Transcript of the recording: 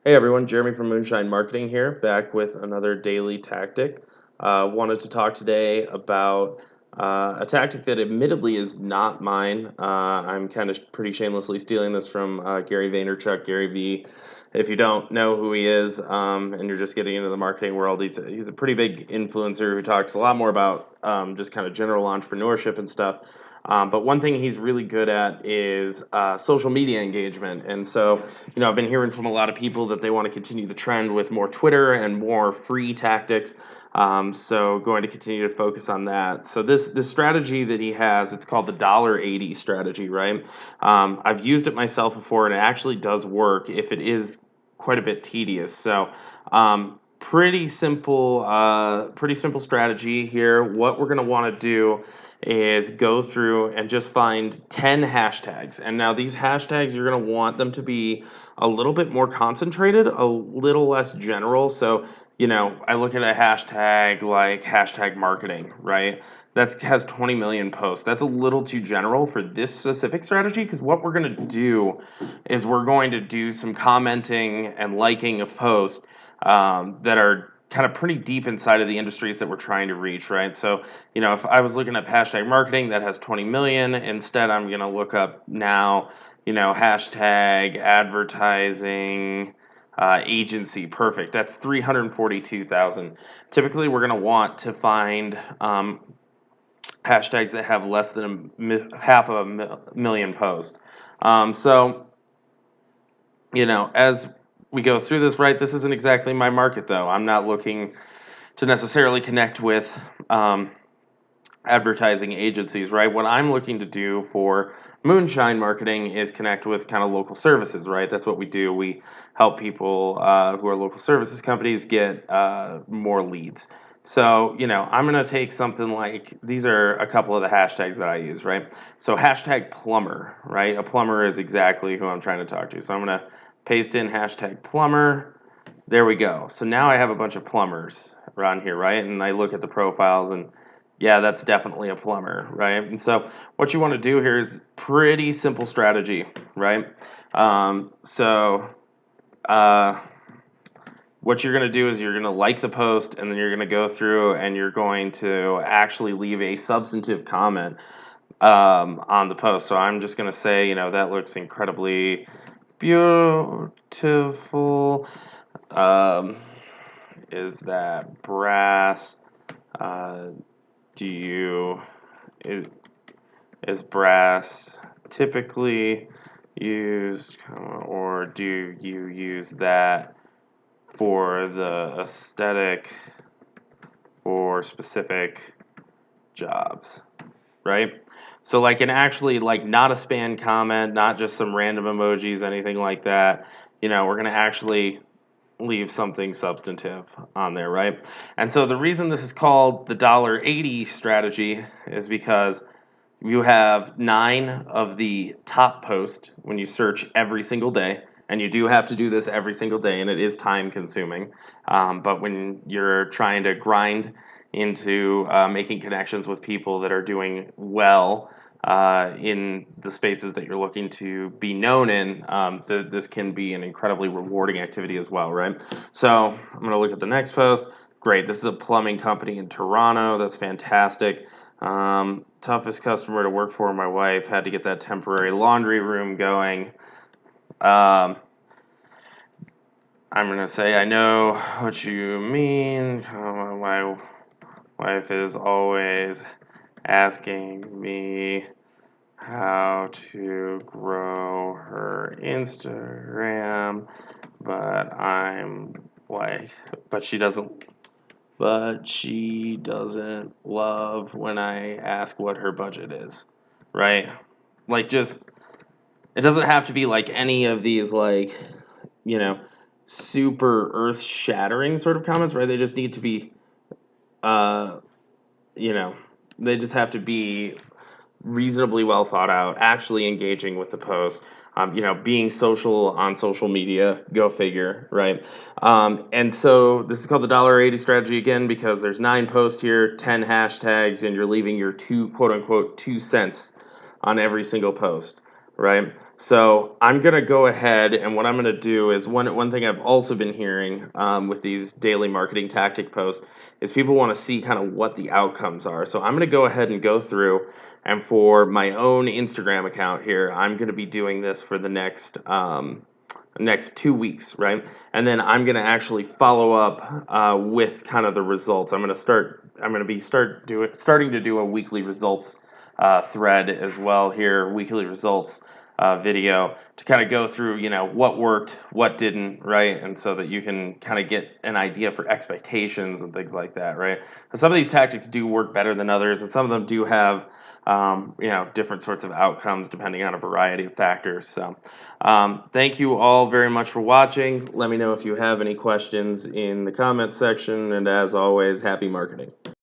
Hey everyone, Jeremy from Moonshine Marketing here, back with another daily tactic. Wanted to talk today about a tactic that admittedly is not mine. I'm kind of pretty shamelessly stealing this from Gary Vaynerchuk, Gary V. If you don't know who he is and you're just getting into the marketing world, he's a pretty big influencer who talks a lot more about just kind of general entrepreneurship and stuff. But one thing he's really good at is social media engagement. And so, I've been hearing from a lot of people that they want to continue the trend with more Twitter and more free tactics. So going to continue to focus on that. So this strategy that he has, it's called the $1.80 strategy, right? I've used it myself before, and it actually does work if it is quite a bit tedious. So pretty simple strategy here. What we're going to want to do is go through and just find 10 hashtags. And now these hashtags, you're going to want them to be a little bit more concentrated, a little less general. So, I look at a hashtag like hashtag marketing, right? That has 20 million posts. That's a little too general for this specific strategy, because what we're going to do is we're going to do some commenting and liking of posts that are kind of pretty deep inside of the industries that we're trying to reach, right? So, if I was looking at hashtag marketing that has 20 million, instead I'm going to look up now, hashtag advertising agency. Perfect. That's 342,000. Typically, we're going to want to find hashtags that have less than half of a million posts. So, as we go through this, right, this isn't exactly my market, though. I'm not looking to necessarily connect with advertising agencies, right? What I'm looking to do for Moonshine Marketing is connect with kind of local services, right? That's what we do. We help people who are local services companies get more leads. So, I'm going to take something like, these are a couple of the hashtags that I use, right? So, hashtag plumber, right? A plumber is exactly who I'm trying to talk to. So, I'm going to paste in hashtag plumber. There we go. So now I have a bunch of plumbers around here, right? And I look at the profiles and yeah, that's definitely a plumber, right? And so what you want to do here is pretty simple strategy, right? So what you're going to do is you're going to like the post, and then you're going to go through and you're going to actually leave a substantive comment on the post. So I'm just going to say, that looks incredibly beautiful. Um, is that brass? Uh, do you is is brass typically used, or do you use that for the aesthetic for specific jobs, right? So like an actually like not a spam comment, not just some random emojis, anything like that. We're gonna actually leave something substantive on there, right? And so the reason this is called the $1.80 strategy is because you have 9 of the top posts when you search every single day. And you do have to do this every single day, and it is time consuming. But when you're trying to grind into making connections with people that are doing well in the spaces that you're looking to be known in, this can be an incredibly rewarding activity as well, right? So I'm going to look at the next post. Great, this is a plumbing company in Toronto. That's fantastic. Toughest customer to work for. My wife had to get that temporary laundry room going. I'm going to say, I know what you mean. My wife is always asking me how to grow her Instagram, but I'm like, but she doesn't love when I ask what her budget is, right? Like, just, it doesn't have to be like any of these, like, you know, super earth shattering sort of comments, right? They just need to be, uh, you know, they just have to be reasonably well thought out, actually engaging with the post, being social on social media, go figure, right? And so this is called the $1.80 strategy again, because there's 9 posts here, 10 hashtags, and you're leaving your quote unquote 2 cents on every single post, right? So I'm going to go ahead, and what I'm going to do is one thing I've also been hearing with these daily marketing tactic posts is people want to see kind of what the outcomes are. So I'm going to go ahead and go through, and for my own Instagram account here, I'm going to be doing this for the next 2 weeks, right? And then I'm going to actually follow up with kind of the results. I'm going to be starting to do a weekly results thread as well here, weekly results video to kind of go through, what worked, what didn't, right? And so that you can kind of get an idea for expectations and things like that, right? Some of these tactics do work better than others, and some of them do have, different sorts of outcomes depending on a variety of factors. So, thank you all very much for watching. Let me know if you have any questions in the comments section, and as always, happy marketing.